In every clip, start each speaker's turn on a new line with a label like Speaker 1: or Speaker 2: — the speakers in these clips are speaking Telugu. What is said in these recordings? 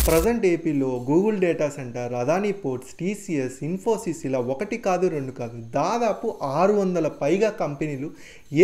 Speaker 1: ప్రజెంట్ ఏపీలో Google data centre, Adani ports, TCS, Infosys ఇలా ఒకటి కాదు రెండు కాదు దాదాపు 600 పైగా కంపెనీలు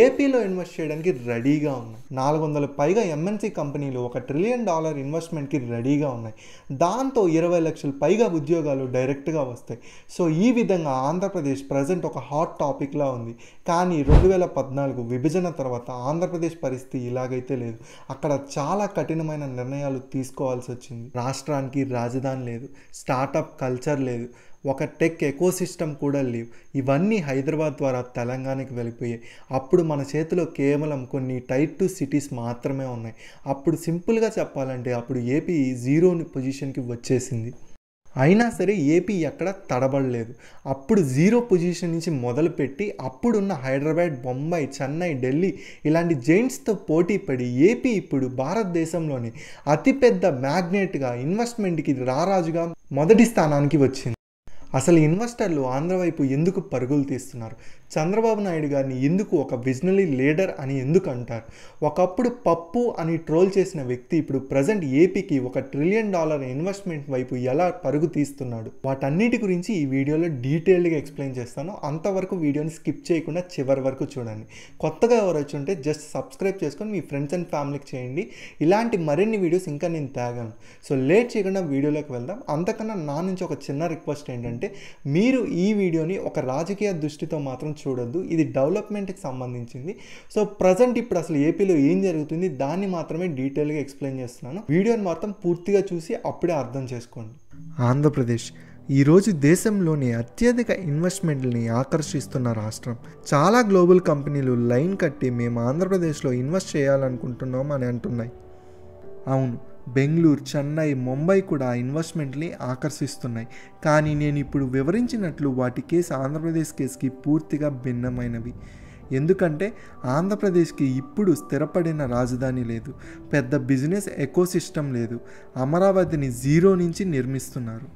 Speaker 1: ఏపీలో ఇన్వెస్ట్ చేయడానికి రెడీగా ఉన్నాయి. 400 పైగా ఎంఎన్సీ కంపెనీలు $1 ట్రిలియన్ ఇన్వెస్ట్మెంట్కి రెడీగా ఉన్నాయి. దాంతో 20 లక్షల పైగా ఉద్యోగాలు డైరెక్ట్గా వస్తాయి. సో ఈ విధంగా ఆంధ్రప్రదేశ్ ప్రజెంట్ ఒక హాట్ టాపిక్లా ఉంది. కానీ 2014 విభజన తర్వాత ఆంధ్రప్రదేశ్ పరిస్థితి ఇలాగైతే లేదు. అక్కడ చాలా కఠినమైన నిర్ణయాలు తీసుకోవాల్సి వచ్చింది. రాష్ట్రానికి రాజధాని లేదు, స్టార్టప్ కల్చర్ లేదు, ఒక టెక్ ఎకోసిస్టమ్ కూడా లేవు. ఇవన్నీ హైదరాబాద్ ద్వారా తెలంగాణకి వెళ్ళిపోయాయి. అప్పుడు మన చేతిలో కేవలం కొన్ని టైర్ 2 సిటీస్ మాత్రమే ఉన్నాయి. అప్పుడు సింపుల్గా చెప్పాలంటే అప్పుడు ఏపీ 0 పొజిషన్కి వచ్చేసింది. అయినా సరే ఏపీ ఎక్కడ తడబడలేదు. అప్పుడు 0 పొజిషన్ నుంచి మొదలుపెట్టి అప్పుడున్న హైదరాబాద్, బొంబాయి, చెన్నై, ఢిల్లీ ఇలాంటి జైంట్స్తో పోటీ పడి ఏపీ ఇప్పుడు భారతదేశంలోని అతిపెద్ద మ్యాగ్నెట్గా ఇన్వెస్ట్మెంట్కి రారాజుగా మొదటి స్థానానికి వచ్చింది. అసలు ఇన్వెస్టర్లు ఆంధ్ర వైపు ఎందుకు పరుగులు తీస్తున్నారు? చంద్రబాబు నాయుడు గారిని ఎందుకు ఒక విజనరీ లీడర్ అని ఎందుకు అంటారు? ఒకప్పుడు పప్పు అని ట్రోల్ చేసిన వ్యక్తి ఇప్పుడు ప్రజెంట్ ఏపీకి $1 ట్రిలియన్ ఇన్వెస్ట్మెంట్ వైపు ఎలా పరుగు తీస్తున్నాడు? వాటన్నిటి గురించి ఈ వీడియోలో డీటెయిల్డ్గా ఎక్స్ప్లెయిన్ చేస్తాను. అంతవరకు వీడియోని స్కిప్ చేయకుండా చివరి వరకు చూడండి. కొత్తగా ఎవరు వచ్చి ఉంటే జస్ట్ సబ్స్క్రైబ్ చేసుకొని మీ ఫ్రెండ్స్ అండ్ ఫ్యామిలీకి చేయండి. ఇలాంటి మరిన్ని వీడియోస్ ఇంకా నేను తేగలను. సో లేట్ చేయకుండా వీడియోలోకి వెళ్దాం. అంతకన్నా నా నుంచి ఒక చిన్న రిక్వెస్ట్ ఏంటంటే మీరు ఈ వీడియోని ఒక రాజకీయ దృష్టితో మాత్రం చూడొద్దు. ఇది డెవలప్మెంట్కి సంబంధించింది. సో ప్రజెంట్ ఇప్పుడు అసలు ఏపీలో ఏం జరుగుతుంది దాన్ని మాత్రమే డీటెయిల్గా ఎక్స్ప్లెయిన్ చేస్తున్నాను. వీడియోని మాత్రం పూర్తిగా చూసి అప్పుడే అర్థం చేసుకోండి. ఆంధ్రప్రదేశ్ ఈరోజు దేశంలోని అత్యధిక ఇన్వెస్ట్మెంట్ని ఆకర్షిస్తున్న రాష్ట్రం. చాలా గ్లోబల్ కంపెనీలు లైన్ కట్టి మేము ఆంధ్రప్రదేశ్లో ఇన్వెస్ట్ చేయాలనుకుంటున్నాం అని అంటున్నాయి. అవును, బెంగళూరు, చెన్నై, ముంబై కూడా ఇన్వెస్ట్మెంట్ని ఆకర్షిస్తున్నాయి. కానీ నేను ఇప్పుడు వివరించినట్లు వాటి కేసు ఆంధ్రప్రదేశ్ కేసుకి పూర్తిగా భిన్నమైనవి. ఎందుకంటే ఆంధ్రప్రదేశ్కి ఇప్పుడు స్థిరపడిన రాజధాని లేదు, పెద్ద బిజినెస్ ఎకోసిస్టమ్ లేదు, అమరావతిని 0 నుంచి నిర్మిస్తున్నారు.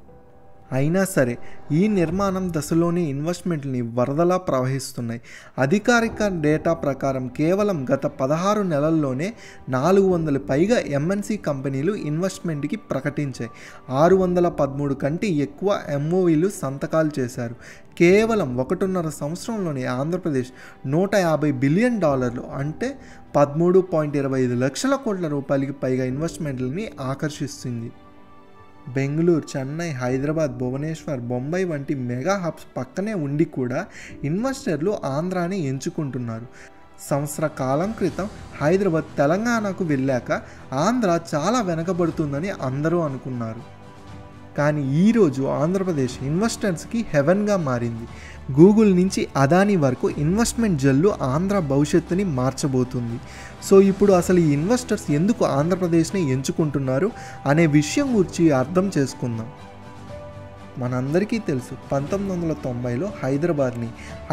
Speaker 1: అయినా సరే ఈ నిర్మాణం దశలోని ఇన్వెస్ట్మెంట్ని వరదలా ప్రవహిస్తున్నాయి. అధికారిక డేటా ప్రకారం కేవలం గత 16 నెలల్లోనే 400 పైగా ఎంఎన్సీ కంపెనీలు ఇన్వెస్ట్మెంట్కి ప్రకటించాయి. 613 కంటే ఎక్కువ ఎంఓఈలు సంతకాలు చేశారు. కేవలం 1.5 సంవత్సరంలోనే ఆంధ్రప్రదేశ్ $150 బిలియన్ అంటే 13.25 లక్షల కోట్ల రూపాయలకి పైగా ఇన్వెస్ట్మెంట్లని ఆకర్షిస్తుంది. బెంగళూరు, చెన్నై, హైదరాబాద్, భువనేశ్వర్, బొంబాయి వంటి మెగా హబ్స్ పక్కనే ఉండి కూడా ఇన్వెస్టర్లు ఆంధ్రాని ఎంచుకుంటున్నారు. సంవత్సర కాలం క్రితం హైదరాబాద్ తెలంగాణకు వెళ్ళాక ఆంధ్ర చాలా వెనకబడుతుందని అందరూ అనుకున్నారు. కానీ ఈరోజు ఆంధ్రప్రదేశ్ ఇన్వెస్టర్స్కి హెవెన్గా మారింది. గూగుల్ నుంచి అదానీ వరకు ఇన్వెస్ట్మెంట్ జల్లు ఆంధ్ర భవిష్యత్తుని మార్చబోతుంది. సో ఇప్పుడు అసలు ఈ ఇన్వెస్టర్స్ ఎందుకు ఆంధ్రప్రదేశ్ని ఎంచుకుంటున్నారు అనే విషయం గురించి అర్థం చేసుకుందాం. మనందరికీ తెలుసు 1990లో హైదరాబాద్ని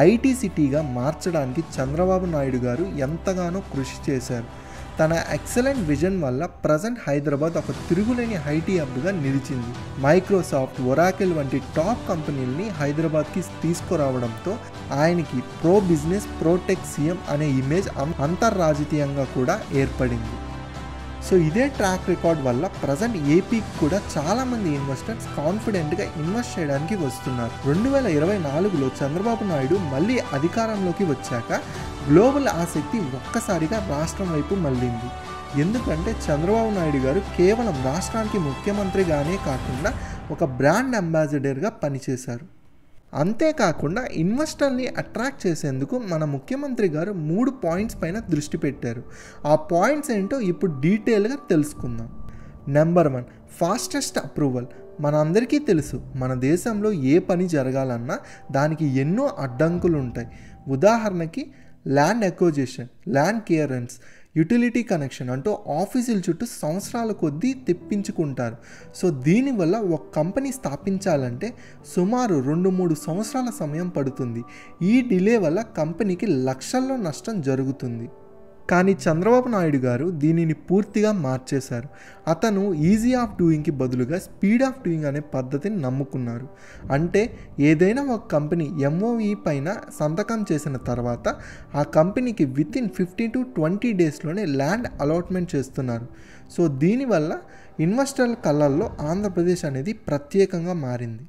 Speaker 1: ఐటీ సిటీగా మార్చడానికి చంద్రబాబు నాయుడు గారు ఎంతగానో కృషి చేశారు. తన ఎక్సలెంట్ విజన్ వల్ల ప్రజెంట్ హైదరాబాద్ ఒక తిరుగులేని ఐటీ హబ్గా నిలిచింది. మైక్రోసాఫ్ట్, ఒరాకిల్ వంటి టాప్ కంపెనీలని హైదరాబాద్కి తీసుకురావడంతో ఆయనకి pro business, pro tech CM అనే ఇమేజ్ అంతర్రాజకీయంగా కూడా ఏర్పడింది. సో ఇదే ట్రాక్ రికార్డ్ వల్ల ప్రజెంట్ ఏపీకి కూడా చాలామంది ఇన్వెస్టర్స్ కాన్ఫిడెంట్గా ఇన్వెస్ట్ చేయడానికి వస్తున్నారు. 2024లో చంద్రబాబు నాయుడు మళ్ళీ అధికారంలోకి వచ్చాక గ్లోబల్ ఆసక్తి ఒక్కసారిగా రాష్ట్రం వైపు మళ్ళింది. ఎందుకంటే చంద్రబాబు నాయుడు గారు కేవలం రాష్ట్రానికి ముఖ్యమంత్రిగానే కాకుండా ఒక బ్రాండ్ అంబాసిడర్గా పనిచేశారు. అంతేకాకుండా ఇన్వెస్టర్ని అట్రాక్ట్ చేసేందుకు మన ముఖ్యమంత్రి గారు 3 పాయింట్స్ పైన దృష్టి పెట్టారు. ఆ పాయింట్స్ ఏంటో ఇప్పుడు డీటెయిల్గా తెలుసుకుందాం. Number 1, fastest approval. మనందరికీ తెలుసు మన దేశంలో ఏ పని జరగాలన్నా దానికి ఎన్నో అడ్డంకులు ఉంటాయి. ఉదాహరణకి land acquisition, land clearance, utility connection అంటూ ఆఫీసుల చుట్టూ సంవత్సరాల కొద్దీ తెప్పించుకుంటారు. సో దీనివల్ల ఒక కంపెనీ స్థాపించాలంటే సుమారు 2-3 సంవత్సరాల సమయం పడుతుంది. ఈ డిలే వల్ల కంపెనీకి లక్షల్లో నష్టం జరుగుతుంది. కానీ చంద్రబాబు నాయుడు గారు దీనిని పూర్తిగా మార్చేశారు. అతను ఈజీ ఆఫ్ డూయింగ్కి బదులుగా స్పీడ్ ఆఫ్ డూయింగ్ అనే పద్ధతిని నమ్ముకున్నారు. అంటే ఏదైనా ఒక కంపెనీ ఎంఓఈ పైన సంతకం చేసిన తర్వాత ఆ కంపెనీకి వితిన్ 15 to 20 డేస్లోనే ల్యాండ్ అలాట్మెంట్ చేస్తున్నారు. సో దీనివల్ల ఇన్వెస్టర్ల కళ్ళల్లో ఆంధ్రప్రదేశ్ అనేది ప్రత్యేకంగా మారింది.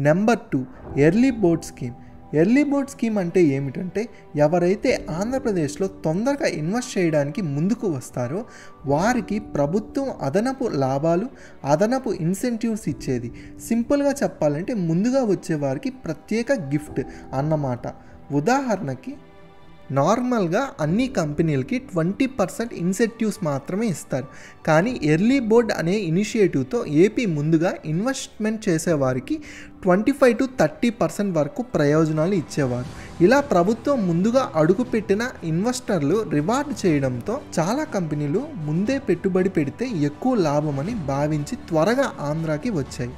Speaker 1: Number 2 early board scheme. Early board scheme అంటే ఏమిటంటే, ఎవరైతే ఆంధ్రప్రదేశ్లో తొందరగా ఇన్వెస్ట్ చేయడానికి ముందుకు వస్తారో వారికి ప్రభుత్వం అదనపు లాభాలు, అదనపు ఇన్సెంటివ్స్ ఇచ్చేది. సింపుల్గా చెప్పాలంటే ముందుగా వచ్చే వారికి ప్రత్యేక గిఫ్ట్ అన్నమాట. ఉదాహరణకి నార్మల్గా అన్ని కంపెనీలకి 20% ఇన్సెంటివ్స్ మాత్రమే ఇస్తారు. కానీ ఎర్లీ బోర్డ్ అనే ఇనిషియేటివ్తో ఏపీ ముందుగా ఇన్వెస్ట్మెంట్ చేసేవారికి 25 to 30% వరకు ప్రయోజనాలు ఇచ్చేవారు. ఇలా ప్రభుత్వం ముందుగా అడుగుపెట్టిన ఇన్వెస్టర్లు రివార్డ్ చేయడంతో చాలా కంపెనీలు ముందే పెట్టుబడి పెడితే ఎక్కువ లాభమని భావించి త్వరగా ఆంధ్రాకి వచ్చాయి.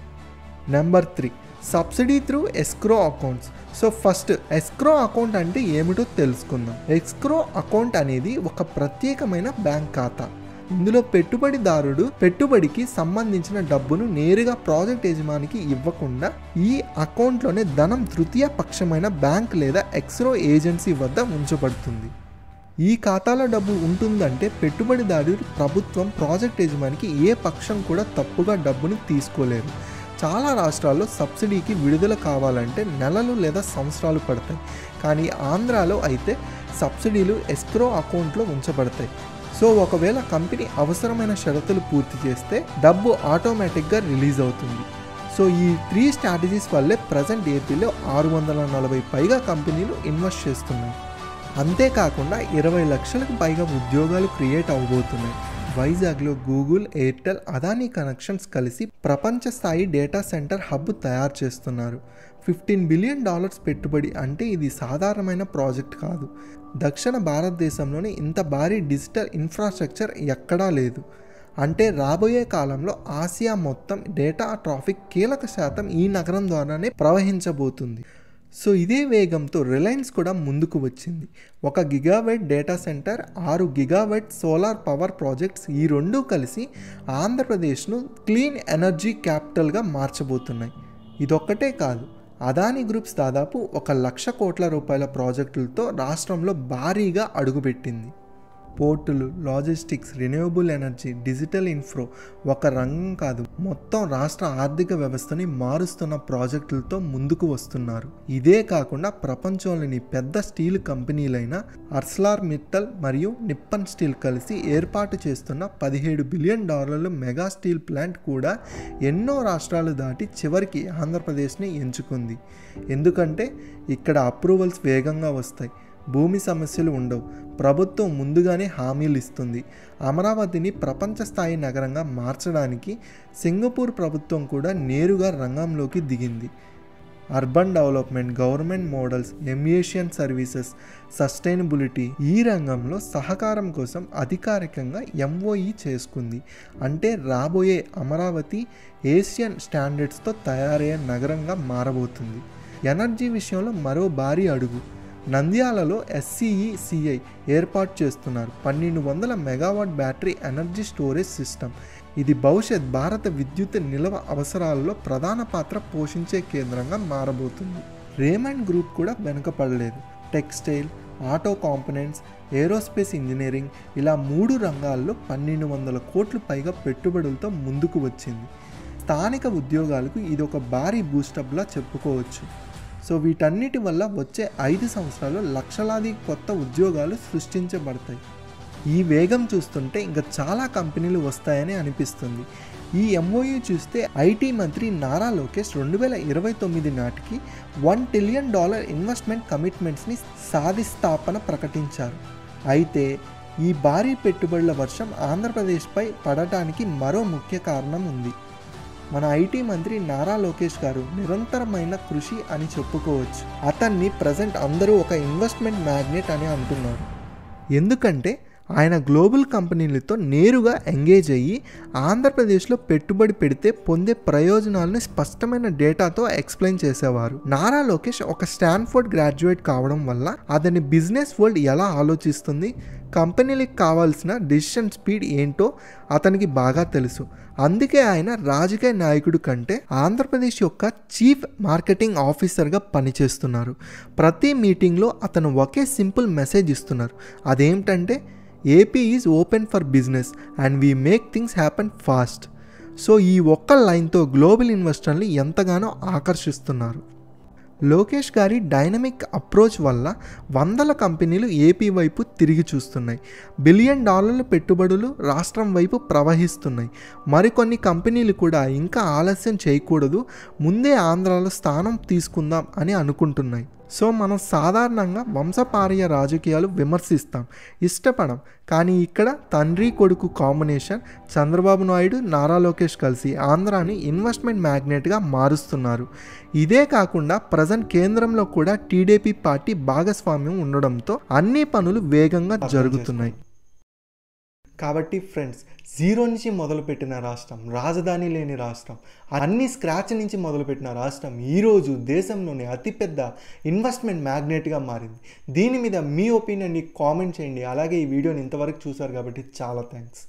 Speaker 1: Number 3 subsidy through escrow accounts. So first escrow account అంటే ఏమిటో తెలుసుకుందాం. ఎస్క్రో అకౌంట్ అనేది ఒక ప్రత్యేకమైన బ్యాంక్ ఖాతా. ఇందులో పెట్టుబడిదారుడు పెట్టుబడికి సంబంధించిన డబ్బును నేరుగా ప్రాజెక్ట్ యజమానికి ఇవ్వకుండా ఈ అకౌంట్లోనే ధనం తృతీయ పక్షమైన బ్యాంక్ లేదా ఎస్క్రో ఏజెన్సీ వద్ద ఉంచబడుతుంది. ఈ ఖాతాలో డబ్బు ఉంటుందంటే పెట్టుబడిదారుడు, ప్రభుత్వం, ప్రాజెక్ట్ యజమానికి ఏ పక్షం కూడా తప్పుగా డబ్బును తీసుకోలేరు. చాలా రాష్ట్రాల్లో సబ్సిడీకి విడుదల కావాలంటే నెలలు లేదా సంవత్సరాలు పడతాయి. కానీ ఆంధ్రాలో అయితే సబ్సిడీలు ఎస్క్రో అకౌంట్లో ఉంచబడతాయి. సో ఒకవేళ కంపెనీ అవసరమైన షరతులు పూర్తి చేస్తే డబ్బు ఆటోమేటిక్గా రిలీజ్ అవుతుంది. సో ఈ 3 స్ట్రాటజీస్ వల్లే ప్రజెంట్ ఏపీలో 640 పైగా కంపెనీలు ఇన్వెస్ట్ చేస్తున్నాయి. అంతేకాకుండా 20 లక్షలకు పైగా ఉద్యోగాలు క్రియేట్ అవబోతున్నాయి. వైజాగ్లో గూగుల్, ఎయిర్టెల్, అదానీ కనెక్షన్స్ కలిసి ప్రపంచ స్థాయి డేటా సెంటర్ హబ్ తయారు చేస్తున్నారు. $15 బిలియన్ పెట్టుబడి అంటే ఇది సాధారణమైన ప్రాజెక్ట్ కాదు. దక్షిణ భారతదేశంలోనే ఇంత భారీ డిజిటల్ ఇన్ఫ్రాస్ట్రక్చర్ ఎక్కడా లేదు. అంటే రాబోయే కాలంలో ఆసియా మొత్తం డేటా ట్రాఫిక్ కీలక శాతం ఈ నగరం ద్వారానే ప్రవహించబోతుంది. సో ఇదే వేగంతో రిలయన్స్ కూడా ముందుకు వచ్చింది. 1 gigawatt data centre, 6 gigawatt solar power projects, ఈ రెండూ కలిసి ఆంధ్రప్రదేశ్ను క్లీన్ ఎనర్జీ క్యాపిటల్గా మార్చబోతున్నాయి. ఇదొక్కటే కాదు, అదానీ గ్రూప్స్ దాదాపు 1,00,000 కోట్ల రూపాయల ప్రాజెక్టులతో రాష్ట్రంలో భారీగా అడుగుపెట్టింది. పోర్టులు, లాజిస్టిక్స్, రెన్యూవబుల్ ఎనర్జీ, డిజిటల్ ఇన్ఫ్రో ఒక రంగం కాదు, మొత్తం రాష్ట్ర ఆర్థిక వ్యవస్థని మారుస్తున్న ప్రాజెక్టులతో ముందుకు వస్తున్నారు. ఇదే కాకుండా ప్రపంచంలోని పెద్ద స్టీల్ కంపెనీలైన అర్సలార్ మిట్టల్ మరియు నిప్పన్ స్టీల్ కలిసి ఏర్పాటు చేస్తున్న $17 బిలియన్ మెగా స్టీల్ ప్లాంట్ కూడా ఎన్నో రాష్ట్రాలు దాటి చివరికి ఆంధ్రప్రదేశ్ని ఎంచుకుంది. ఎందుకంటే ఇక్కడ అప్రూవల్స్ వేగంగా వస్తాయి, భూమి సమస్యలు ఉండవు, ప్రభుత్వం ముందుగానే హామీలు ఇస్తుంది. అమరావతిని ప్రపంచ స్థాయి నగరంగా మార్చడానికి సింగపూర్ ప్రభుత్వం కూడా నేరుగా రంగంలోకి దిగింది. Urban development, government models, aviation services, sustainability, ఈ రంగంలో సహకారం కోసం అధికారికంగా MOE చేసుకుంది. అంటే రాబోయే అమరావతి ఏషియన్ స్టాండర్డ్స్తో తయారయ్యే నగరంగా మారబోతుంది. ఎనర్జీ విషయంలో మరో భారీ అడుగు. నంద్యాలలో SCECI ఏర్పాటు చేస్తున్నారు. 1200 megawatt battery energy storage system. ఇది భవిష్యత్ భారత విద్యుత్ నిల్వ అవసరాలలో ప్రధాన పాత్ర పోషించే కేంద్రంగా మారబోతుంది. రేమండ్ గ్రూప్ కూడా వెనుకపడలేదు. Textile, auto components, aerospace engineering, ఇలా 3 రంగాల్లో 1,200 కోట్ల పైగా పెట్టుబడులతో ముందుకు వచ్చింది. స్థానిక ఉద్యోగాలకు ఇది ఒక భారీ బూస్టప్లా చెప్పుకోవచ్చు. సో వీటన్నిటి వల్ల వచ్చే 5 సంవత్సరాలు లక్షలాది కొత్త ఉద్యోగాలు సృష్టించబడతాయి. ఈ వేగం చూస్తుంటే ఇంకా చాలా కంపెనీలు వస్తాయని అనిపిస్తుంది. ఈ MOU చూస్తే IT మంత్రి నారా లోకేష్ 2029 నాటికి $1 ట్రిలియన్ ఇన్వెస్ట్మెంట్ కమిట్మెంట్స్ని సాధిస్తాపన ప్రకటించారు. అయితే ఈ భారీ పెట్టుబడుల వర్షం ఆంధ్రప్రదేశ్పై పడటానికి మరో ముఖ్య కారణం ఉంది. మన IT మంత్రి నారా లోకేష్ గారు నిరంతరమైన కృషి అని చెప్పుకోవచ్చు. అతన్ని ప్రజెంట్ అందరూ ఒక ఇన్వెస్ట్మెంట్ మ్యాగ్నెట్ అని అంటున్నారు. ఎందుకంటే ఆయన గ్లోబల్ కంపెనీలతో నేరుగా ఎంగేజ్ అయ్యి ఆంధ్రప్రదేశ్లో పెట్టుబడి పెడితే పొందే ప్రయోజనాలను స్పష్టమైన డేటాతో ఎక్స్ప్లెయిన్ చేసేవారు. నారా లోకేష్ ఒక స్టాన్ఫోర్డ్ గ్రాడ్యుయేట్ కావడం వల్ల అతని బిజినెస్ వరల్డ్ ఎలా ఆలోచిస్తుంది, కంపెనీలకు కావాల్సిన డెసిషన్ స్పీడ్ ఏంటో అతనికి బాగా తెలుసు. అందుకే ఆయన రాజకీయ నాయకుడు కంటే ఆంధ్రప్రదేశ్ యొక్క చీఫ్ మార్కెటింగ్ ఆఫీసర్గా పనిచేస్తున్నారు. ప్రతి మీటింగ్లో అతను ఒకే సింపుల్ మెసేజ్ ఇస్తున్నారు. అదేమిటంటే AP is open for business and we make things happen fast. So ఈ ఒక్క లైన్తో గ్లోబల్ ఇన్వెస్టర్ని ఎంతగానో ఆకర్షిస్తున్నారు. లోకేష్ గారి డైనమిక్ అప్రోచ్ వల్ల వందల కంపెనీలు ఏపీ వైపు తిరిగి చూస్తున్నాయి. $1 బిలియన్ పెట్టుబడులు రాష్ట్రం వైపు ప్రవహిస్తున్నాయి. మరికొన్ని కంపెనీలు కూడా ఇంకా ఆలస్యం చేయకూడదు, ముందే ఆంధ్రాలో స్థానం తీసుకుందాం అని అనుకుంటున్నాయి. సో మనం సాధారణంగా వంశపార్య రాజకీయాలు విమర్శిస్తాం, ఇష్టపడం. కానీ ఇక్కడ తండ్రి కొడుకు కాంబినేషన్ చంద్రబాబు నాయుడు, నారా లోకేష్ కలిసి ఆంధ్రాని ఇన్వెస్ట్మెంట్ మ్యాగ్నెట్గా మారుస్తున్నారు. ఇదే కాకుండా ప్రజెంట్ కేంద్రంలో కూడా టీడీపీ పార్టీ భాగస్వామ్యం ఉండడంతో అన్ని పనులు వేగంగా జరుగుతున్నాయి. కాబట్టి ఫ్రెండ్స్, జీరో నుంచి మొదలుపెట్టిన రాష్ట్రం, రాజధాని లేని రాష్ట్రం, అన్ని స్క్రాచ్ నుంచి మొదలుపెట్టిన రాష్ట్రం ఈరోజు దేశంలోనే అతిపెద్ద ఇన్వెస్ట్మెంట్ మ్యాగ్నెట్గా మారింది. దీని మీద మీ ఒపీనియన్ని కామెంట్ చేయండి. అలాగే ఈ వీడియోని ఇంతవరకు చూసారు కాబట్టి చాలా థ్యాంక్స్.